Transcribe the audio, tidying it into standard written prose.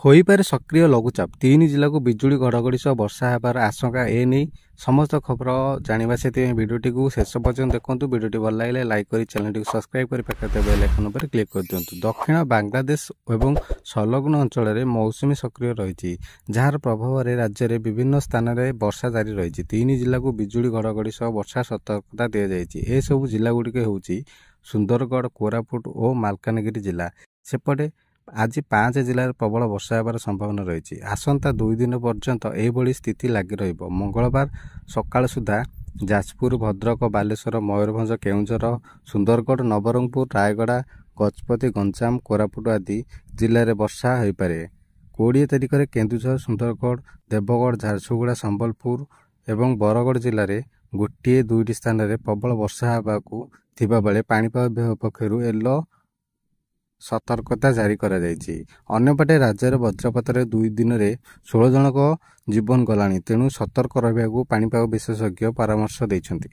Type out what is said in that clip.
ହୋଇପାରେ ସକ୍ରିୟ ଲଘୁଚାପ। 3 ଜିଲ୍ଲାକୁ ବିଜୁଳି ଘଡ଼ଘଡ଼ି ସହ ବର୍ଷା ହେବାର ଆଶଙ୍କା। ଏ ନେଇ ସମସ୍ତ ଖବର ଜାଣିବା, ସେଥିପାଇଁ ଭିଡ଼ିଓଟିକୁ ଶେଷ ପର୍ଯ୍ୟନ୍ତ ଦେଖନ୍ତୁ। ଭିଡ଼ିଓଟି ଭଲ ଲାଗିଲେ ଲାଇକ୍ କରି ଚ୍ୟାନେଲଟିକୁ ସବସ୍କ୍ରାଇବ୍ କରି ପାଖରେ ଥିବା ବେଲ୍ ଆଇକନ୍ ଉପରେ କ୍ଲିକ୍ କରିଦିଅନ୍ତୁ। ଦକ୍ଷିଣ ବାଂଲାଦେଶ ଏବଂ ସଂଲଗ୍ନ ଅଞ୍ଚଳରେ ମୌସୁମୀ ସକ୍ରିୟ ରହିଛି, ଯାହାର ପ୍ରଭାବରେ ରାଜ୍ୟରେ ବିଭିନ୍ନ ସ୍ଥାନରେ ବର୍ଷା ଜାରି ରହିଛି। 3 ଜିଲ୍ଲାକୁ ବିଜୁଳି ଘଡ଼ଘଡ଼ି ସହ ବର୍ଷା ସତର୍କତା ଦିଆଯାଇଛି। ଏସବୁ ଜିଲ୍ଲାଗୁଡ଼ିକ ହେଉଛି ସୁନ୍ଦରଗଡ଼, କୋରାପୁଟ ଓ ମାଲକାନଗିରି ଜିଲ୍ଲା। ସେପଟେ ଆଜି 5 ଜିଲ୍ଲାରେ ପ୍ରବଳ ବର୍ଷା ହେବାର ସମ୍ଭାବନା ରହିଛି। ଆସନ୍ତା 2 ଦିନ ପର୍ଯ୍ୟନ୍ତ ଏହିଭଳି ସ୍ଥିତି ଲାଗି ରହିବ। ମଙ୍ଗଳବାର ସକାଳ ସୁଦ୍ଧା ଯାଜପୁର, ଭଦ୍ରକ, ବାଲେଶ୍ୱର, ମୟୂରଭଞ୍ଜ, କେଉଁଝର, ସୁନ୍ଦରଗଡ଼, ନବରଙ୍ଗପୁର, ରାୟଗଡ଼ା, ଗଜପତି, ଗଞ୍ଜାମ, କୋରାପୁଟ ଆଦି ଜିଲ୍ଲାରେ ବର୍ଷା ହୋଇପାରେ। 20 ତାରିଖରେ କେନ୍ଦୁଝର, ସୁନ୍ଦରଗଡ଼, ଦେବଗଡ଼, ଝାରସୁଗୁଡ଼ା, ସମ୍ବଲପୁର ଏବଂ ବରଗଡ଼ ଜିଲ୍ଲାରେ 1-2ଟି ସ୍ଥାନରେ ପ୍ରବଳ ବର୍ଷା ହେବାକୁ ଥିବାବେଳେ ପାଣିପାଗ ବିଭାଗ ପକ୍ଷରୁ ୟେଲୋ ସତର୍କତା ଜାରି କରାଯାଇଛି। ଅନ୍ୟପଟେ ରାଜ୍ୟରେ ବଜ୍ରପାତରେ 2 ଦିନରେ 16 ଜଣଙ୍କ ଜୀବନ ଗଲାଣି, ତେଣୁ ସତର୍କ ରହିବାକୁ ପାଣିପାଗ ବିଶେଷଜ୍ଞ ପରାମର୍ଶ ଦେଇଛନ୍ତି।